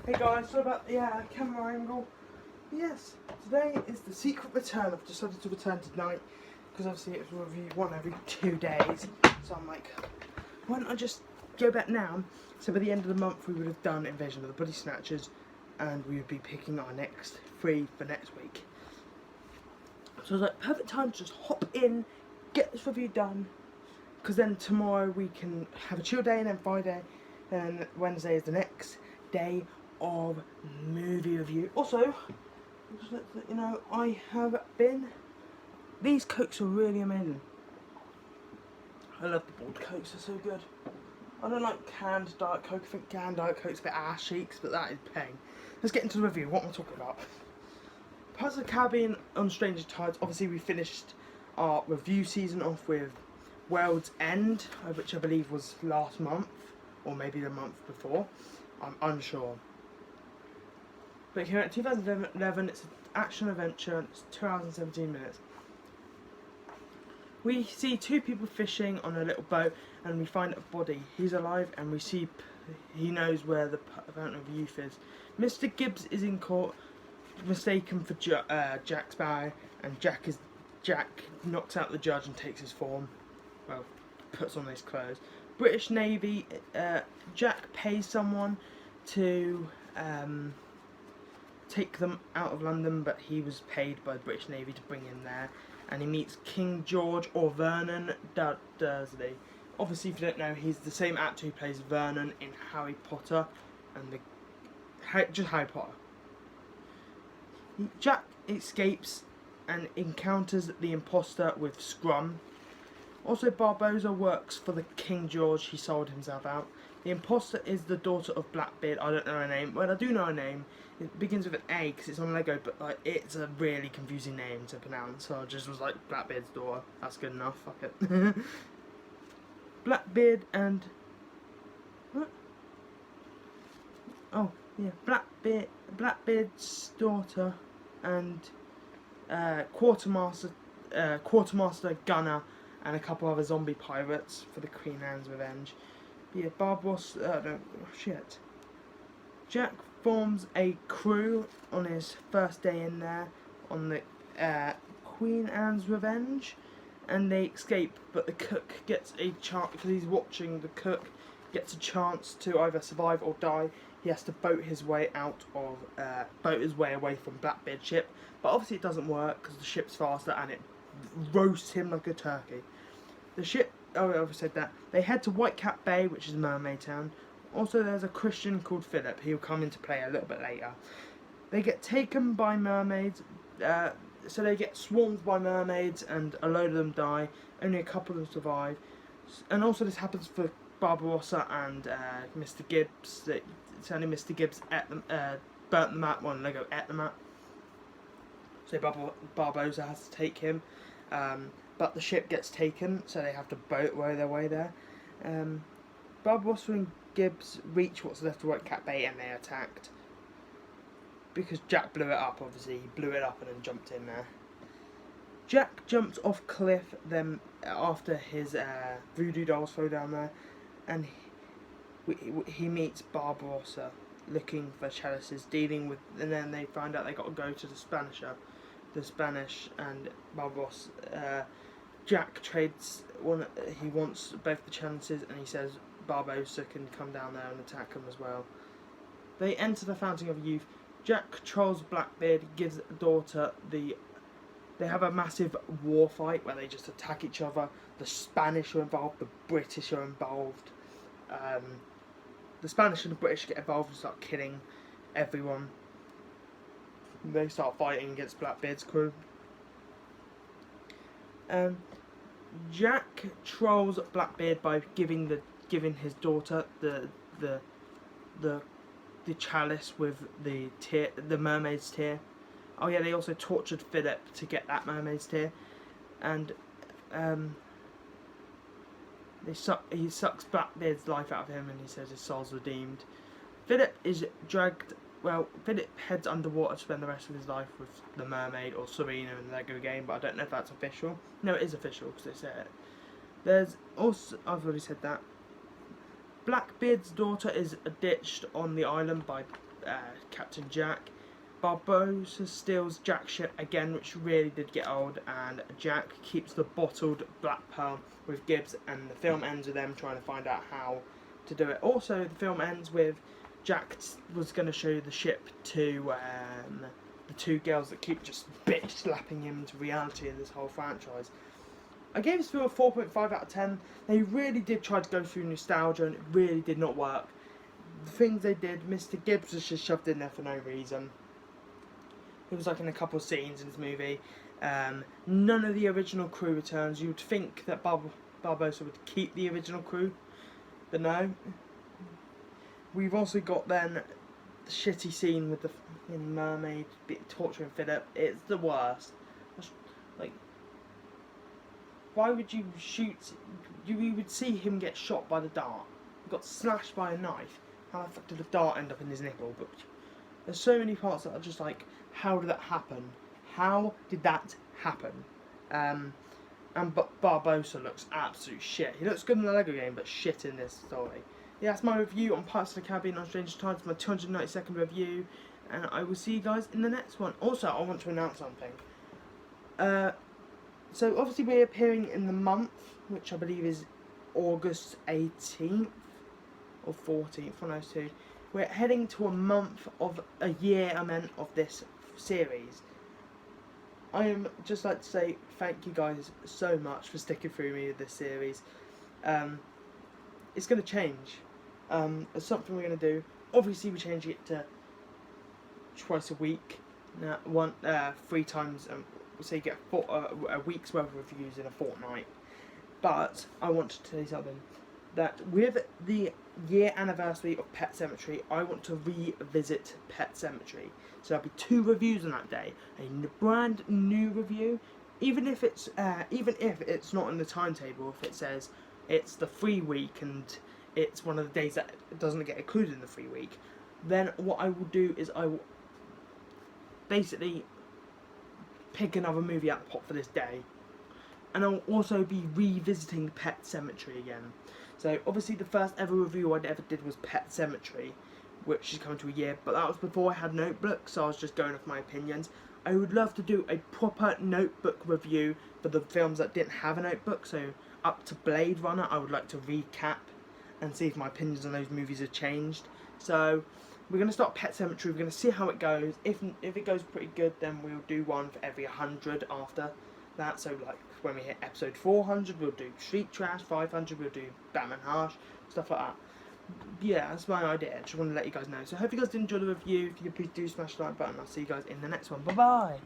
Hey guys, sorry about the camera angle. Yes, today is the secret return. I've decided to return tonight because obviously it's review one every 2 days. So I'm like, why don't I just go back now? So by the end of the month we would have done Invasion of the Body Snatchers and we would be picking our next 3 for next week. So I was like, perfect time to just hop in, get this review done, because then tomorrow we can have a chill day, and then Friday, and then Wednesday is the next day of movie review. Also, just let you know, I have been. These cokes are really amazing. I love the boiled cokes; they're so good. I don't like canned Diet Coke. I think canned Diet Coke's a bit ass cheeks, but that is pain. Let's get into the review. What am I talking about? Pirates of the Caribbean on Stranger Tides. Obviously, we finished our review season off with World's End, which I believe was last month, or maybe the month before. I'm unsure. But here at 2011, it's an action adventure. It's 2 hours and 17 minutes. We see 2 people fishing on a little boat, and we find a body. He's alive, and we see he knows where the Fountain of Youth is. Mr. Gibbs is in court, mistaken for Jack Sparrow, and Jack knocks out the judge and takes his form. Well, puts on his clothes. British Navy. Jack pays someone to take them out of London, but he was paid by the British Navy to bring him there. And he meets King George, or Vernon Dursley. Obviously, if you don't know, he's the same actor who plays Vernon in Harry Potter and just Harry Potter. Jack escapes and encounters the imposter with Scrum. Also, Barbossa works for the King George. He sold himself out. The imposter is the daughter of Blackbeard. I don't know her name. Well, I do know her name. It begins with an A because it's on Lego, but like it's a really confusing name to pronounce. So I just was like, Blackbeard's daughter. That's good enough. Fuck it. Blackbeard and what? Oh yeah, Blackbeard's daughter and Quartermaster Gunner and a couple other zombie pirates for the Queen Anne's Revenge. But yeah, Barbossa. No, shit. Jack forms a crew on his first day in there on the Queen Anne's Revenge, and they escape. But the cook gets a chance because he's watching. The cook gets a chance to either survive or die. He has to boat his way away from Blackbeard's ship. But obviously it doesn't work because the ship's faster and it roasts him like a turkey. The ship, oh I already said that. They head to Whitecap Bay, which is a mermaid town. Also there's a Christian called Philip. He'll come into play a little bit later. They get taken by mermaids. So they get swarmed by mermaids and a load of them die. Only a couple of them survive. And also this happens for Barbossa and Mr. Gibbs. It's only Mr. Gibbs burnt them out when Lego ate them out. So Barbossa has to take him. But the ship gets taken, so they have to boat their way there. Barbossa and Gibbs reach what's left of Whitecap Bay and they're attacked. Because Jack blew it up, obviously. He blew it up and then jumped in there. Jack jumps off cliff then after his voodoo dolls throw down there. And he meets Barbossa looking for chalices, dealing with... And then they find out they got to go to the Spanish and Barbossa... Jack trades one. He wants both the chalices, and he says Barbossa can come down there and attack him as well. They enter the Fountain of Youth. Jack controls Blackbeard, gives the daughter the... They have a massive war fight where they just attack each other. The Spanish are involved, the British are involved. The Spanish and the British get involved and start killing everyone. They start fighting against Blackbeard's crew. Jack trolls Blackbeard by giving his daughter the chalice with the mermaid's tear. Oh yeah, they also tortured Philip to get that mermaid's tear, and he sucks Blackbeard's life out of him, and he says his soul's redeemed. Philip is dragged. Well, Philip heads underwater to spend the rest of his life with the mermaid or Serena in the Lego game, but I don't know if that's official. No, it is official because they said it. There's also, I've already said that. Blackbeard's daughter is ditched on the island by Captain Jack. Barbossa steals Jack's ship again, which really did get old, and Jack keeps the bottled black pearl with Gibbs, and the film ends with them trying to find out how to do it. Also, the film ends with Jack was going to show the ship to the two girls that keep just bitch slapping him into reality in this whole franchise. I gave this film a 4.5 out of 10. They really did try to go through nostalgia, and it really did not work. The things they did, Mr. Gibbs was just shoved in there for no reason. He was like in a couple of scenes in this movie. None of the original crew returns. You would think that Barbossa would keep the original crew, but no. We've also got then the shitty scene with the mermaid torturing Philip. It's the worst. Like, why would you shoot? You would see him get shot by the dart. He got slashed by a knife. How the fuck did the dart end up in his nipple? But there's so many parts that are just like, how did that happen? How did that happen? And Barbossa looks absolute shit. He looks good in the Lego game, but shit in this story. Yeah, that's my review on Pirates of the Caribbean on Stranger Tides, my 292nd review, and I will see you guys in the next one. Also, I want to announce something. So obviously we're appearing in the month, which I believe is August 18th or 14th, one of those two. We're heading to a month of a year, of this series. I am just like to say thank you guys so much for sticking through me with this series. It's going to change. It's something we're going to do. Obviously we're changing it to twice a week. 3 times, so you get a week's worth of reviews in a fortnight. But I want to tell you something. That with the year anniversary of Pet Sematary, I want to revisit Pet Sematary. So there'll be 2 reviews on that day. A brand new review, even if it's not in the timetable. If it says it's the free week and it's one of the days that doesn't get included in the free week, then what I will do is I will basically pick another movie out of the pot for this day, and I'll also be revisiting Pet Sematary again. So obviously the first ever review I ever did was Pet Sematary, which is coming to a year, but that was before I had Notebook, so I was just going off my opinions. I would love to do a proper Notebook review for the films that didn't have a Notebook, so up to Blade Runner I would like to recap and see if my opinions on those movies have changed. So we're going to start Pet Sematary, we're going to see how it goes. If it goes pretty good, then we'll do one for every 100 after that. So like when we hit episode 400, we'll do Street Trash, 500 we'll do Batman Harsh, stuff like that. Yeah, that's my idea. I just want to let you guys know. So I hope you guys did enjoy the review. If you could please do smash the like button. I'll see you guys in the next one. Bye bye.